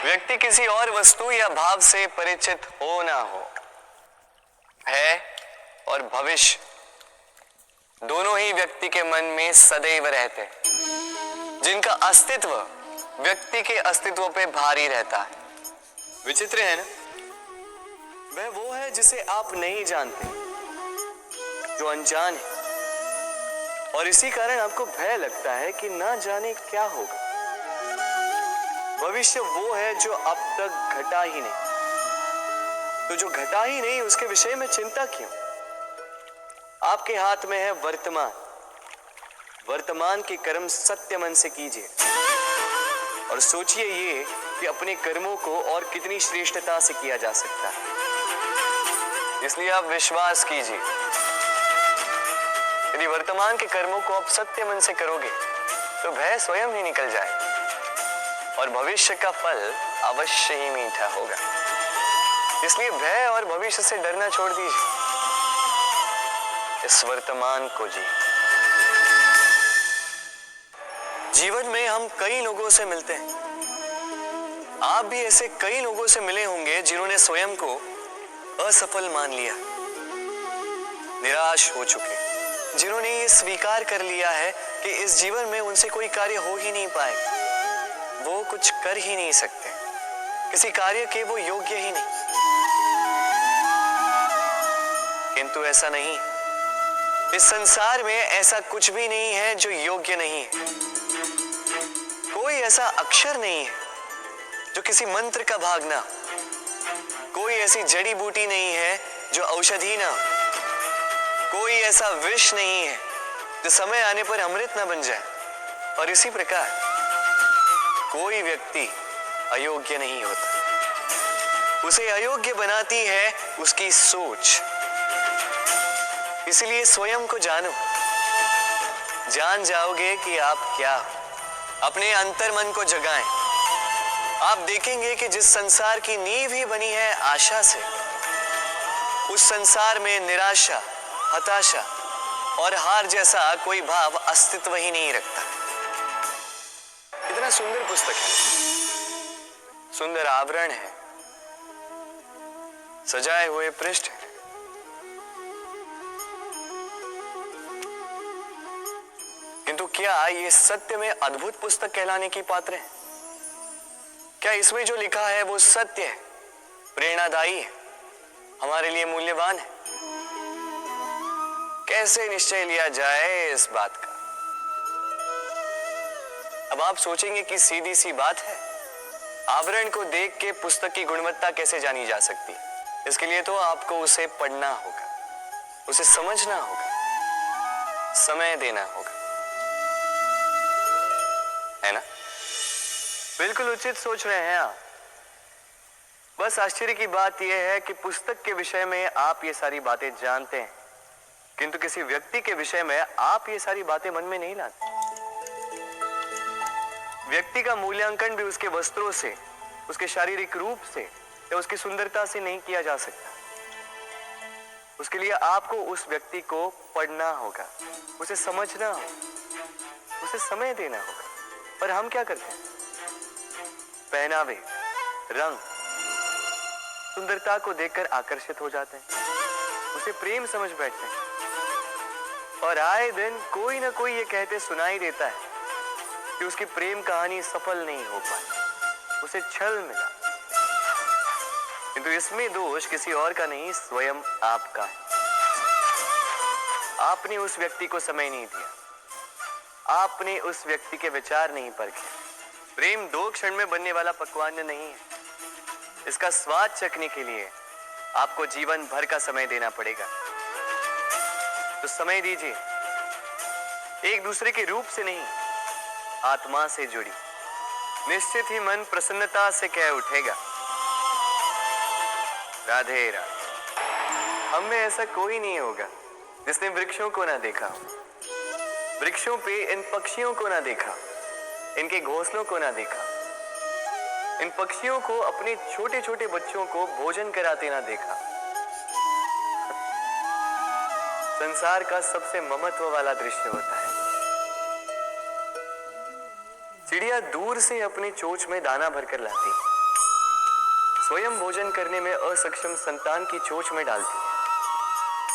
व्यक्ति किसी और वस्तु या भाव से परिचित हो ना हो, है और भविष्य दोनों ही व्यक्ति के मन में सदैव रहते हैं, जिनका अस्तित्व व्यक्ति के अस्तित्व पे भारी रहता है। विचित्र है ना? वह वो है जिसे आप नहीं जानते, जो अनजान है, और इसी कारण आपको भय लगता है कि ना जाने क्या होगा। भविष्य वो है जो अब तक घटा ही नहीं, तो जो घटा ही नहीं उसके विषय में चिंता क्यों? आपके हाथ में है वर्तमान। वर्तमान के कर्म सत्य मन से कीजिए और सोचिए ये कि अपने कर्मों को और कितनी श्रेष्ठता से किया जा सकता है। इसलिए आप विश्वास कीजिए, यदि वर्तमान के कर्मों को आप सत्य मन से करोगे तो भय स्वयं ही निकल जाएगा और भविष्य का फल अवश्य ही मीठा होगा। इसलिए भय और भविष्य से डरना छोड़ दीजिए, इस वर्तमान को जी। जीवन में हम कई लोगों से मिलते हैं। आप भी ऐसे कई लोगों से मिले होंगे जिन्होंने स्वयं को असफल मान लिया, निराश हो चुके, जिन्होंने ये स्वीकार कर लिया है कि इस जीवन में उनसे कोई कार्य हो ही नहीं पाएगा, वो कुछ कर ही नहीं सकते, किसी कार्य के वो योग्य ही नहीं। किंतु ऐसा नहीं, इस संसार में ऐसा कुछ भी नहीं है जो योग्य नहीं है। कोई ऐसा अक्षर नहीं है जो किसी मंत्र का भाग ना हो, कोई ऐसी जड़ी बूटी नहीं है जो औषधि ना हो, कोई ऐसा विष नहीं है जो समय आने पर अमृत ना बन जाए। और इसी प्रकार कोई व्यक्ति अयोग्य नहीं होता, उसे अयोग्य बनाती है उसकी सोच। इसलिए स्वयं को जानो, जान जाओगे कि आप क्या हो। अपने अंतर मन को जगाएं। आप देखेंगे कि जिस संसार की नींव ही बनी है आशा से, उस संसार में निराशा, हताशा और हार जैसा कोई भाव अस्तित्व ही नहीं रखता। कितना सुंदर पुस्तक है, सुंदर आवरण है, सजाए हुए पृष्ठ है। किंतु क्या ये सत्य में अद्भुत पुस्तक कहलाने की पात्र है? क्या इसमें जो लिखा है वो सत्य है, प्रेरणादायी है, हमारे लिए मूल्यवान है? कैसे निश्चय लिया जाए इस बात का? अब आप सोचेंगे कि सीधी सी बात है, आवरण को देख के पुस्तक की गुणवत्ता कैसे जानी जा सकती है? इसके लिए तो आपको उसे पढ़ना होगा, उसे समझना होगा, समय देना होगा, है ना? बिल्कुल उचित सोच रहे हैं आप। बस आश्चर्य की बात यह है कि पुस्तक के विषय में आप ये सारी बातें जानते हैं, किंतु किसी व्यक्ति के विषय में आप ये सारी बातें मन में नहीं लाते। व्यक्ति का मूल्यांकन भी उसके वस्त्रों से, उसके शारीरिक रूप से या उसकी सुंदरता से नहीं किया जा सकता। उसके लिए आपको उस व्यक्ति को पढ़ना होगा, उसे समझना होगा, उसे समय देना होगा। पर हम क्या करते हैं? पहनावे, रंग, सुंदरता को देखकर आकर्षित हो जाते हैं, उसे प्रेम समझ बैठते हैं और आए दिन कोई ना कोई ये कहते सुनाई देता है कि उसकी प्रेम कहानी सफल नहीं हो पाई, उसे छल मिला। किंतु इसमें दोष किसी और का नहीं, स्वयं आपका है। आपने उस व्यक्ति को समय नहीं दिया, आपने उस व्यक्ति के विचार नहीं परखे। प्रेम 2 क्षण में बनने वाला पकवान नहीं है, इसका स्वाद चखने के लिए आपको जीवन भर का समय देना पड़ेगा। तो समय दीजिए, एक दूसरे के रूप से नहीं, आत्मा से जुड़ी, निश्चित ही मन प्रसन्नता से कह उठेगा, राधे राधे। हम में ऐसा कोई नहीं होगा जिसने वृक्षों को ना देखा हो, वृक्षों पे इन पक्षियों को ना देखा, इनके घोंसलों को ना देखा, इन पक्षियों को अपने छोटे छोटे बच्चों को भोजन कराते ना देखा। संसार का सबसे ममत्व वाला दृश्य होता है। चिड़िया दूर से अपनी चोंच में दाना भरकर लाती है, स्वयं भोजन करने में असक्षम संतान की चोंच में डालती है,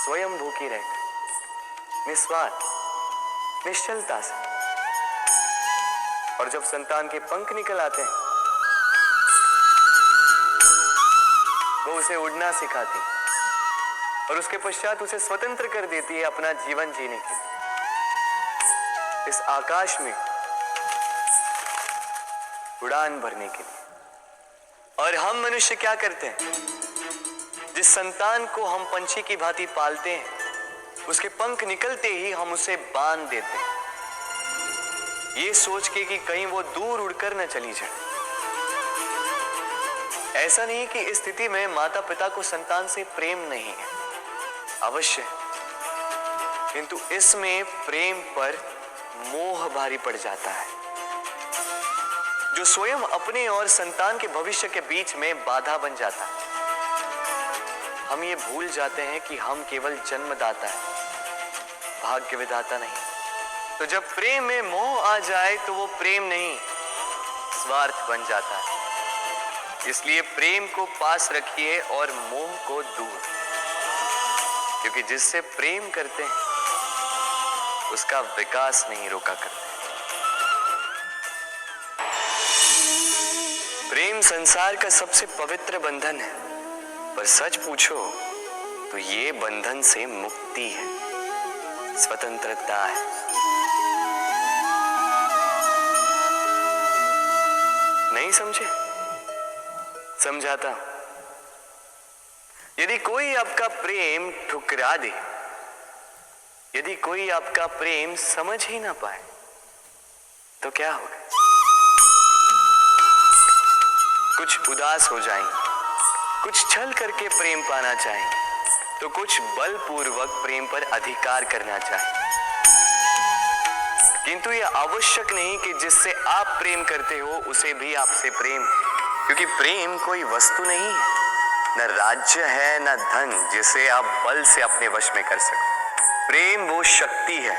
स्वयं भूखी रहकर निस्वार्थ निश्चलता से। और जब संतान के पंख निकल आते हैं, वो उसे उड़ना सिखाती और उसके पश्चात उसे स्वतंत्र कर देती है अपना जीवन जीने के लिए। इस आकाश में उड़ान भरने के लिए। और हम मनुष्य क्या करते हैं? जिस संतान को हम पंछी की भांति पालते हैं, उसके पंख निकलते ही हम उसे बांध देते हैं, ये सोच के कि कहीं वो दूर उड़कर न चली जाए। ऐसा नहीं कि इस स्थिति में माता पिता को संतान से प्रेम नहीं है, अवश्य है, किंतु इसमें प्रेम पर मोह भारी पड़ जाता है, जो स्वयं अपने और संतान के भविष्य के बीच में बाधा बन जाता है। हम ये भूल जाते हैं कि हम केवल जन्मदाता है, भाग्य विधाता नहीं। तो जब प्रेम में मोह आ जाए तो वो प्रेम नहीं, स्वार्थ बन जाता है। इसलिए प्रेम को पास रखिए और मोह को दूर, क्योंकि जिससे प्रेम करते हैं उसका विकास नहीं रोका करते। प्रेम संसार का सबसे पवित्र बंधन है, पर सच पूछो तो ये बंधन से मुक्ति है, स्वतंत्रता है। नहीं समझे? समझाता हूं। यदि कोई आपका प्रेम ठुकरा दे, यदि कोई आपका प्रेम समझ ही ना पाए, तो क्या होगा? कुछ उदास हो जाएंगे, कुछ छल करके प्रेम पाना चाहेंगे, तो कुछ बलपूर्वक प्रेम पर अधिकार करना चाहेंगे। किंतु यह आवश्यक नहीं कि जिससे आप प्रेम करते हो उसे भी आपसे प्रेम, क्योंकि प्रेम कोई वस्तु नहीं है, न राज्य है, न धन जिसे आप बल से अपने वश में कर सको। प्रेम वो शक्ति है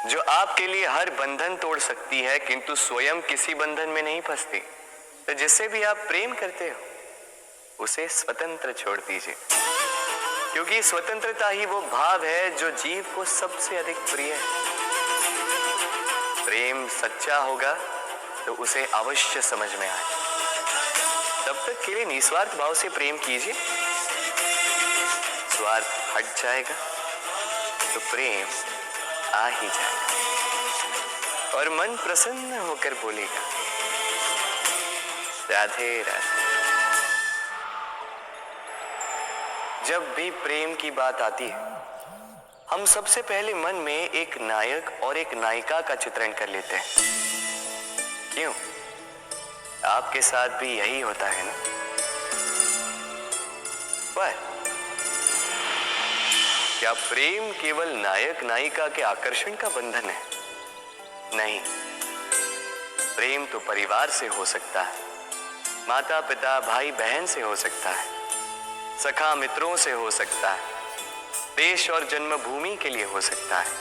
जो आपके लिए हर बंधन तोड़ सकती है, किंतु स्वयं किसी बंधन में नहीं फंसती। तो जिससे भी आप प्रेम करते हो उसे स्वतंत्र छोड़ दीजिए, क्योंकि स्वतंत्रता ही वो भाव है जो जीव को सबसे अधिक प्रिय है। प्रेम सच्चा होगा तो उसे अवश्य समझ में आए। तब तक के लिए निस्वार्थ भाव से प्रेम कीजिए, स्वार्थ हट जाएगा तो प्रेम आ ही जाएगा और मन प्रसन्न होकर बोलेगा, राधे राधे। जब भी प्रेम की बात आती है, हम सबसे पहले मन में एक नायक और एक नायिका का चित्रण कर लेते हैं। क्यों? आपके साथ भी यही होता है ना? पर क्या प्रेम केवल नायक नायिका के आकर्षण का बंधन है? नहीं, प्रेम तो परिवार से हो सकता है, माता पिता भाई बहन से हो सकता है, सखा मित्रों से हो सकता है, देश और जन्मभूमि के लिए हो सकता है,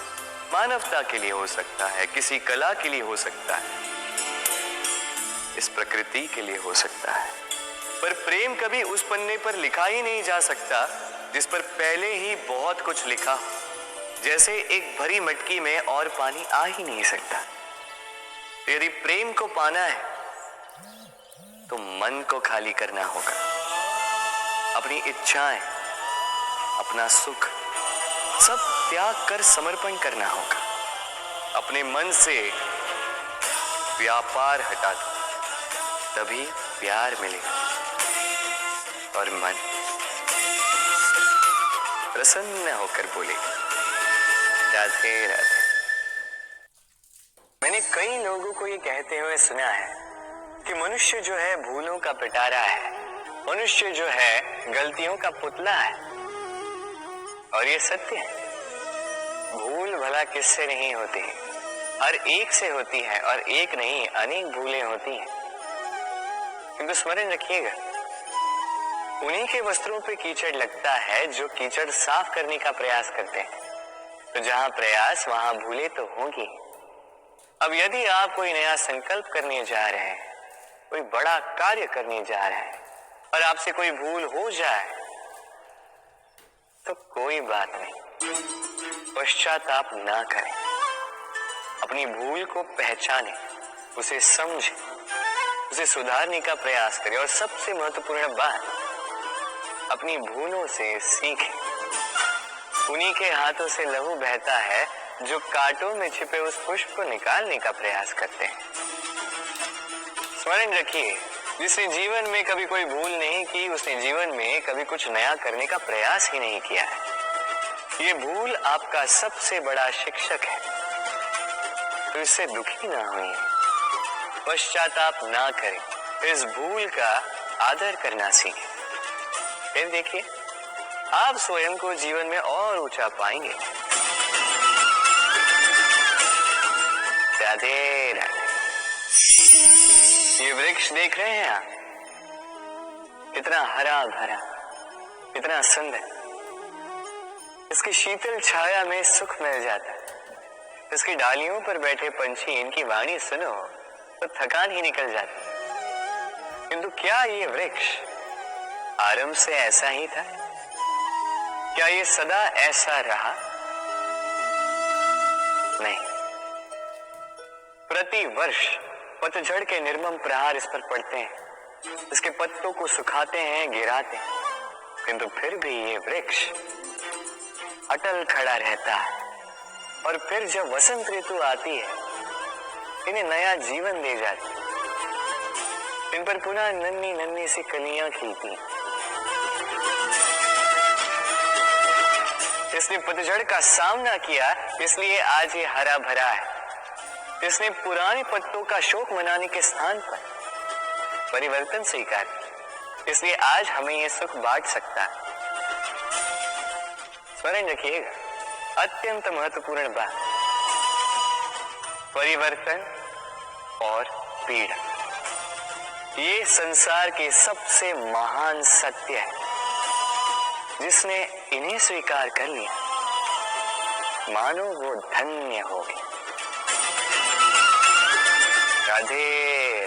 मानवता के लिए हो सकता है, किसी कला के लिए हो सकता है, इस प्रकृति के लिए हो सकता है। पर प्रेम कभी उस पन्ने पर लिखा ही नहीं जा सकता जिस पर पहले ही बहुत कुछ लिखा हो। जैसे एक भरी मटकी में और पानी आ ही नहीं सकता। यदि प्रेम को पाना है तो मन को खाली करना होगा, अपनी इच्छाएं, अपना सुख सब त्याग कर समर्पण करना होगा। अपने मन से व्यापार हटा दो, तभी प्यार मिलेगा और मन प्रसन्न होकर बोलेगा, राधे राधे। मैंने कई लोगों को ये कहते हुए सुना है कि मनुष्य जो है भूलों का पिटारा है, मनुष्य जो है गलतियों का पुतला है। और ये सत्य है, भूल भला किससे नहीं होती, हर एक से होती है, और एक नहीं अनेक भूलें होती हैं। किंतु स्मरण रखिएगा, उन्हीं के वस्त्रों पे कीचड़ लगता है जो कीचड़ साफ करने का प्रयास करते हैं। तो जहां प्रयास वहां भूले तो होंगी। अब यदि आप कोई नया संकल्प करने जा रहे हैं, कोई बड़ा कार्य करने जा रहे हैं, और आपसे कोई भूल हो जाए तो कोई बात नहीं, पश्चाताप ना करें। अपनी भूल को पहचानें, उसे समझें, उसे सुधारने का प्रयास करें और सबसे महत्वपूर्ण बात, अपनी भूलों से सीखें। उन्हीं के हाथों से लहू बहता है जो कांटों में छिपे उस पुष्प को निकालने का प्रयास करते हैं। स्मरण रखिए, जिसने जीवन में कभी कोई भूल नहीं की, उसने जीवन में कभी कुछ नया करने का प्रयास ही नहीं किया है। ये भूल आपका सबसे बड़ा शिक्षक है, तो इससे दुखी ना होइए, पश्चाताप ना करें, इस भूल का आदर करना सीखें। फिर देखिए, आप स्वयं को जीवन में और ऊंचा पाएंगे। राधे राधे। ये वृक्ष देख रहे हैं आप, कितना हरा भरा, कितना सुंदर। इसकी शीतल छाया में सुख मिल जाता है। इसकी डालियों पर बैठे पंछी, इनकी वाणी सुनो तो थकान ही निकल जाती। किंतु क्या ये वृक्ष आरंभ से ऐसा ही था? क्या ये सदा ऐसा रहा? नहीं। प्रति वर्ष पतझड़ के निर्मम प्रहार इस पर पड़ते हैं, इसके पत्तों को सुखाते हैं, गिराते हैं, किंतु फिर भी ये वृक्ष अटल खड़ा रहता है। और फिर जब वसंत ऋतु आती है, इन्हें नया जीवन दे जाती है। इन पर पुनः नन्ही नन्ही सी कलियां खिलती हैं। इसने पतझड़ का सामना किया, इसलिए आज ये हरा भरा है। इसने पुराने पत्तों का शोक मनाने के स्थान पर परिवर्तन स्वीकार किया, इसलिए आज हमें यह सुख बांट सकता है। स्मरण रखिएगा, अत्यंत महत्वपूर्ण बात, परिवर्तन और पीड़ा, ये संसार के सबसे महान सत्य है। जिसने इन्हें स्वीकार कर लिया, मानो वो धन्य हो गया। राधे।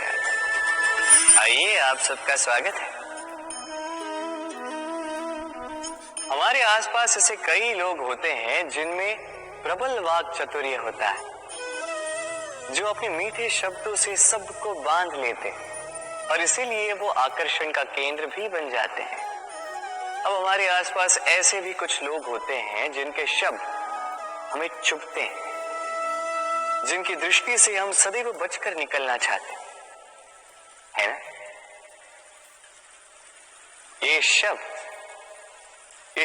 आइए, आप सबका स्वागत है। हमारे आसपास ऐसे कई लोग होते हैं जिनमें प्रबल वाक चातुर्य होता है, जो अपने मीठे शब्दों से सबको बांध लेते हैं और इसीलिए वो आकर्षण का केंद्र भी बन जाते हैं। अब हमारे आसपास ऐसे भी कुछ लोग होते हैं जिनके शब्द हमें चुभते हैं, जिनकी दृष्टि से हम सदैव बचकर निकलना चाहते हैं, है ना? ये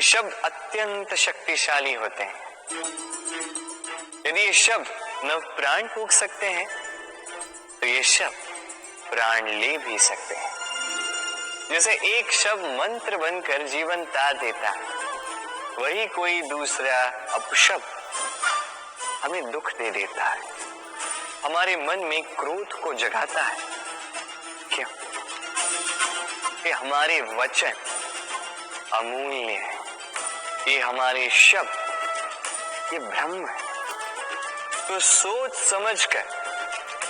शब्द अत्यंत शक्तिशाली होते हैं। यदि ये शब्द नव प्राण फूंक सकते हैं, तो ये शब्द प्राण ले भी सकते हैं। जैसे एक शब्द मंत्र बनकर जीवन तार देता है, वही कोई दूसरा अपशब्द हमें दुख दे देता है, हमारे मन में क्रोध को जगाता है। क्यों? कि हमारे वचन अमूल्य है, ये हमारे शब्द ये ब्रह्म है। तो सोच समझकर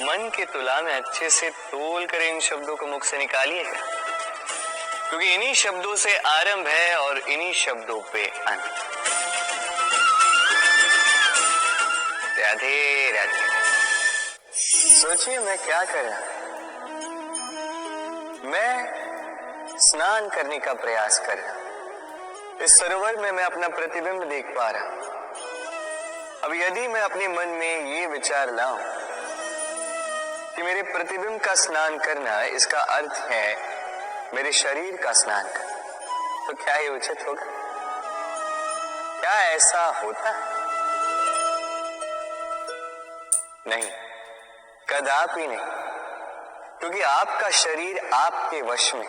मन के तुला में अच्छे से तोल कर इन शब्दों को मुख से निकालिएगा, क्योंकि इन्हीं शब्दों से आरंभ है और इन्हीं शब्दों पे अंत। राधे राधे। सोचिए, मैं क्या कर रहा हूं? मैं स्नान करने का प्रयास कर रहा हूं। इस सरोवर में मैं अपना प्रतिबिंब देख पा रहा हूं। अब यदि मैं अपने मन में ये विचार लाऊं कि मेरे प्रतिबिंब का स्नान करना, इसका अर्थ है मेरे शरीर का स्नान करना, तो क्या ये उचित होगा? क्या ऐसा होता है? नहीं, कदापि नहीं, क्योंकि आपका शरीर आपके वश में।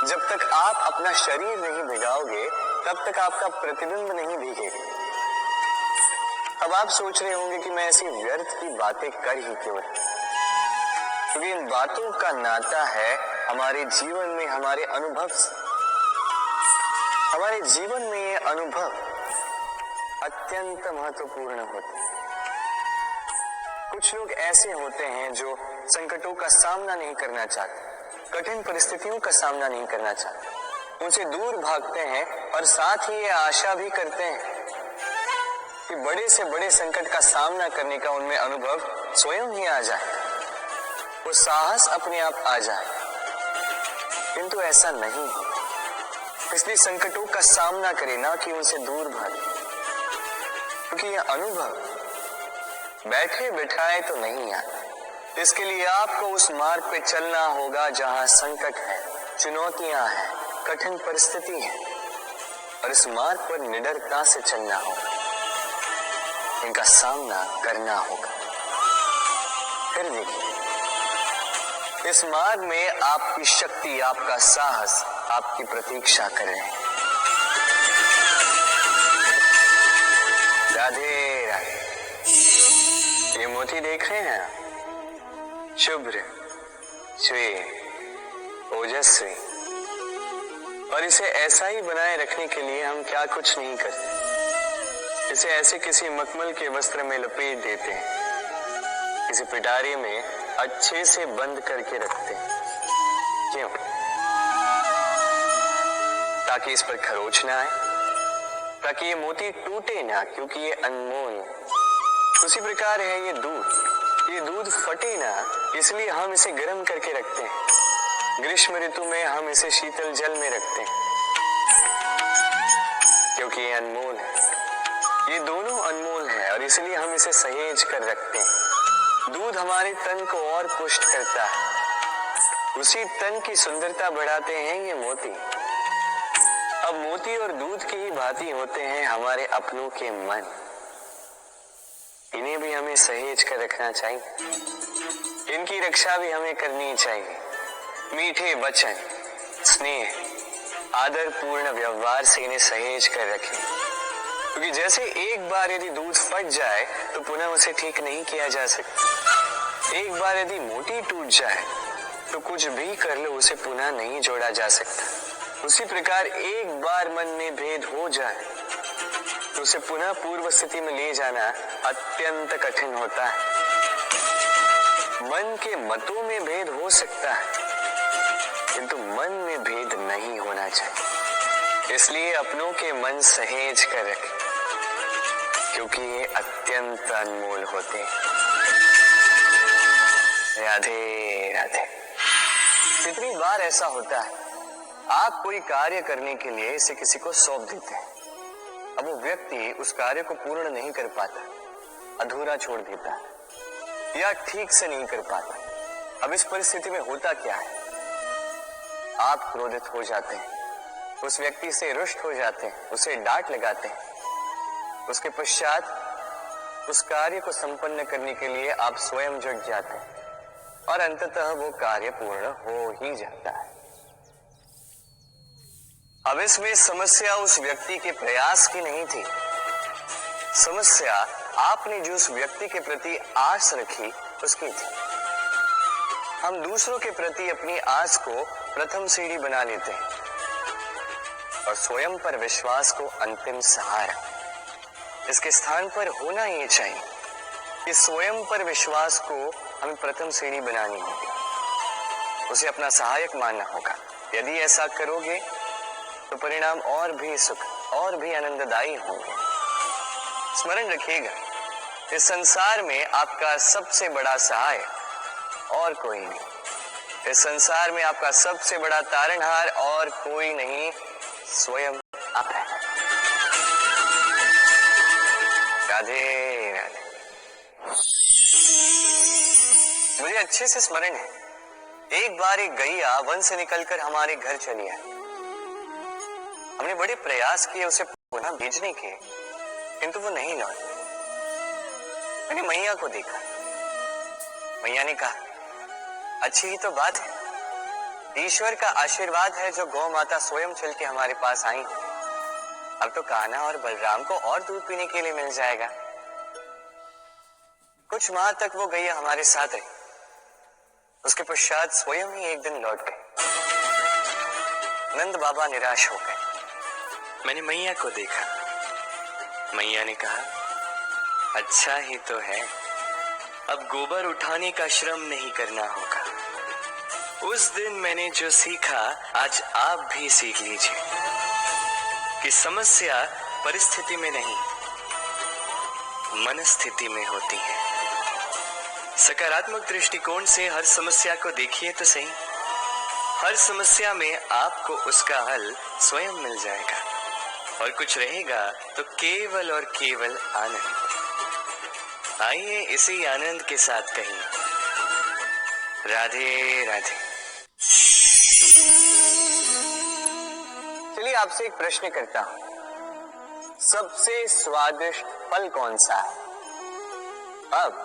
जब तक आप अपना शरीर नहीं भिगाओगे, तब तक आपका प्रतिबिंब नहीं भीगेगा। अब आप सोच रहे होंगे कि मैं ऐसी व्यर्थ की बातें कर ही क्यों रहा, क्योंकि इन बातों का नाता है हमारे जीवन में, हमारे अनुभव से। हमारे जीवन में ये अनुभव अत्यंत महत्वपूर्ण होते हैं। कुछ लोग ऐसे होते हैं जो संकटों का सामना नहीं करना चाहते, कठिन परिस्थितियों का सामना नहीं करना चाहते, उनसे दूर भागते हैं और साथ ही ये आशा भी करते हैं कि बड़े से बड़े संकट का सामना करने का उनमें अनुभव स्वयं ही आ जाए, वो साहस अपने आप आ जाए। किंतु ऐसा नहीं है, इसलिए संकटों का सामना करें, ना कि उनसे दूर भागे, क्योंकि यह अनुभव बैठे बिठाए तो नहीं आता। इसके लिए आपको उस मार्ग पे चलना होगा जहां संकट है, चुनौतियां हैं, कठिन परिस्थिति है, और इस मार्ग पर निडरता से चलना होगा, इनका सामना करना होगा। फिर देखिए, इस मार्ग में आपकी शक्ति, आपका साहस आपकी प्रतीक्षा कर रहे हैं। राधे राधे। ये मोती देख रहे हैं, शुभ्र, श्वेत, ओजस्वी, और इसे ऐसा ही बनाए रखने के लिए हम क्या कुछ नहीं करते। इसे ऐसे किसी मखमल के वस्त्र में लपेट देते हैं, किसी पिटारे में अच्छे से बंद करके रखते हैं। क्यों? ताकि इस पर खरोच ना आए, ताकि ये मोती टूटे ना, क्योंकि ये अनमोल। उसी प्रकार है ये दूध फटे ना, इसलिए हम इसे गर्म करके रखते हैं। ग्रीष्म ऋतु में हम इसे शीतल जल में रखते हैं, क्योंकि ये अनमोल है। ये दोनों अनमोल है और इसलिए हम इसे सहेज कर रखते हैं। दूध हमारे तन को और पुष्ट करता है, उसी तन की सुंदरता बढ़ाते हैं ये मोती। अब मोती और दूध की ही भांति होते हैं हमारे अपनों के मन, इन्हें भी हमें सहेज कर रखना चाहिए, इनकी रक्षा भी हमें करनी चाहिए। मीठे वचन, स्नेह, आदर पूर्ण व्यवहार से इन्हें सहेज कर रखें, क्योंकि जैसे एक बार यदि दूध फट जाए तो पुनः उसे ठीक नहीं किया जा सकता। एक बार यदि मोती टूट जाए तो कुछ भी कर लो उसे पुनः नहीं जोड़ा जा सकता। उसी प्रकार एक बार मन में भेद हो जाए तो उसे पुनः पूर्व स्थिति में ले जाना अत्यंत कठिन होता है। मन के मतों में भेद हो सकता है, किंतु मन में भेद नहीं होना चाहिए। इसलिए अपनों के मन सहेज कर रखें, क्योंकि ये अत्यंत अनमोल होते हैं। राधे राधे। कितनी बार ऐसा होता है, आप कोई कार्य करने के लिए इसे किसी को सौंप देते हैं, अब वो व्यक्ति उस कार्य को पूर्ण नहीं कर पाता, अधूरा छोड़ देता है या ठीक से नहीं कर पाता। अब इस परिस्थिति में होता क्या है, आप क्रोधित हो जाते हैं, उस व्यक्ति से रुष्ट हो जाते हैं, उसे डांट लगाते हैं। उसके पश्चात उस कार्य को संपन्न करने के लिए आप स्वयं जुट जाते हैं और अंततः वो कार्य पूर्ण हो ही जाता है। अब इसमें समस्या उस व्यक्ति के प्रयास की नहीं थी, समस्या आपने जो उस व्यक्ति के प्रति आस रखी उसकी थी। हम दूसरों के प्रति अपनी आस को प्रथम सीढ़ी बना लेते हैं और स्वयं पर विश्वास को अंतिम सहारा। इसके स्थान पर होना ही चाहिए कि स्वयं पर विश्वास को हमें प्रथम सीढ़ी बनानी होगी, उसे अपना सहायक मानना होगा। यदि ऐसा करोगे तो परिणाम और भी सुख और भी आनंददायी होंगे। स्मरण रखिएगा, इस संसार में आपका सबसे बड़ा सहाय और कोई नहीं। इस संसार में आपका सबसे बड़ा तारणहार और कोई नहीं, स्वयं आप हैं। राधे राधे। मुझे अच्छे से स्मरण है, एक बार एक गैया वन से निकलकर हमारे घर चली आई। हमने बड़े प्रयास किए उसे पुनः भेजने के, किंतु वो नहीं लौटी। मैंने मैया को देखा, मैया ने कहा, अच्छी ही तो बात है, ईश्वर का आशीर्वाद है जो गौ माता स्वयं चल के हमारे पास आई। अब तो कान्हा और बलराम को और दूध पीने के लिए मिल जाएगा। कुछ माह तक वो गैया हमारे साथ रही, उसके पश्चात स्वयं ही एक दिन लौट गए। नंद बाबा निराश हो गए। मैंने मैया को देखा, मैया ने कहा, अच्छा ही तो है, अब गोबर उठाने का श्रम नहीं करना होगा। उस दिन मैंने जो सीखा आज आप भी सीख लीजिए कि समस्या परिस्थिति में नहीं, मनस्थिति में होती है। सकारात्मक दृष्टिकोण से हर समस्या को देखिए तो सही। हर समस्या में आपको उसका हल स्वयं मिल जाएगा और कुछ रहेगा तो केवल और केवल आनंद। आइए इसी आनंद के साथ कहें राधे राधे। चलिए आपसे एक प्रश्न करता हूं, सबसे स्वादिष्ट फल कौन सा है? अब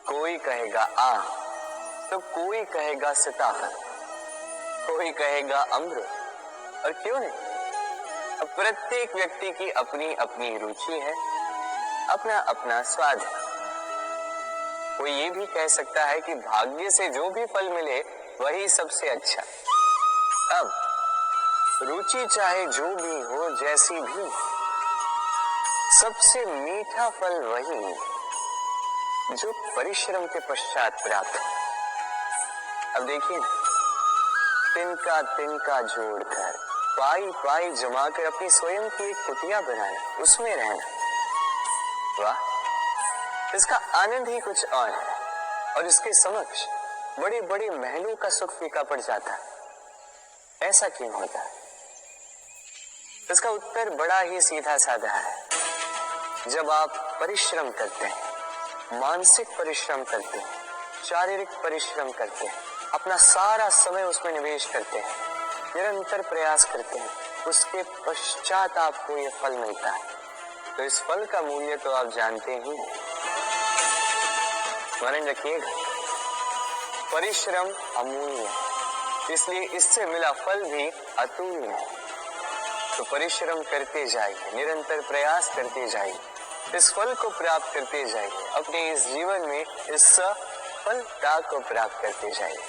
कोई कहेगा आम, तो कोई कहेगा सीताफल, कोई कहेगा अमरूद, और क्यों नहीं? अब प्रत्येक व्यक्ति की अपनी अपनी रुचि है, अपना अपना स्वाद है। कोई ये भी कह सकता है कि भाग्य से जो भी फल मिले वही सबसे अच्छा। अब रुचि चाहे जो भी हो, जैसी भी, सबसे मीठा फल वही जो परिश्रम के पश्चात प्राप्त हो। अब देखिए, तिनका तिनका जोड़कर, पाई पाई जमाकर अपनी स्वयं की एक कुटिया बनाना, उसमें रहना, वाह, इसका आनंद ही कुछ और है। और इसके समक्ष बड़े बड़े महलों का सुख फीका पड़ जाता है। ऐसा क्यों होता है? इसका उत्तर बड़ा ही सीधा साधा है। जब आप परिश्रम करते हैं, मानसिक परिश्रम करते हैं, शारीरिक परिश्रम करते हैं, अपना सारा समय उसमें निवेश करते हैं, निरंतर प्रयास करते हैं, उसके पश्चात आपको ये फल मिलता है, तो इस फल का मूल्य तो आप जानते ही हैं। स्मरण रखिएगा, परिश्रम अमूल्य है, इसलिए इससे मिला फल भी अतुल्य है। तो परिश्रम करते जाइए, निरंतर प्रयास करते जाइए, इस फल को प्राप्त करते जाइए, अपने इस जीवन में इस सफलता को प्राप्त करते जाइए।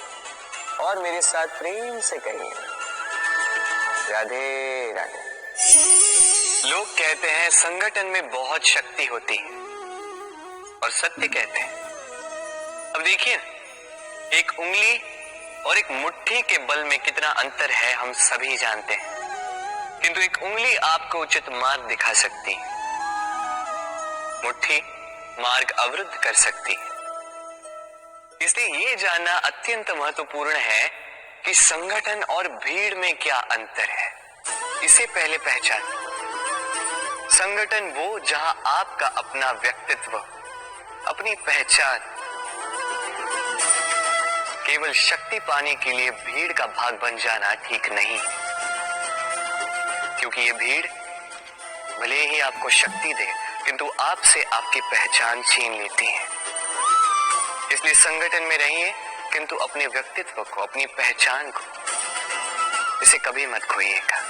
और मेरे साथ प्रेम से कहिए राधे राधे। लोग कहते हैं संगठन में बहुत शक्ति होती है, और सत्य कहते हैं। अब देखिए, एक उंगली और एक मुट्ठी के बल में कितना अंतर है हम सभी जानते हैं, किंतु एक उंगली आपको उचित मार्ग दिखा सकती है, मुट्ठी मार्ग अवरुद्ध कर सकती है। इसलिए ये जानना अत्यंत महत्वपूर्ण है कि संगठन और भीड़ में क्या अंतर है। इसे पहले पहचानें। संगठन वो जहां आपका अपना व्यक्तित्व, अपनी पहचान, केवल शक्ति पाने के लिए भीड़ का भाग बन जाना ठीक नहीं, क्योंकि ये भीड़ भले ही आपको शक्ति दे, किंतु आपसे आपकी पहचान छीन लेती है। इसलिए संगठन में रहिए, किंतु अपने व्यक्तित्व को, अपनी पहचान को, इसे कभी मत खोइएगा।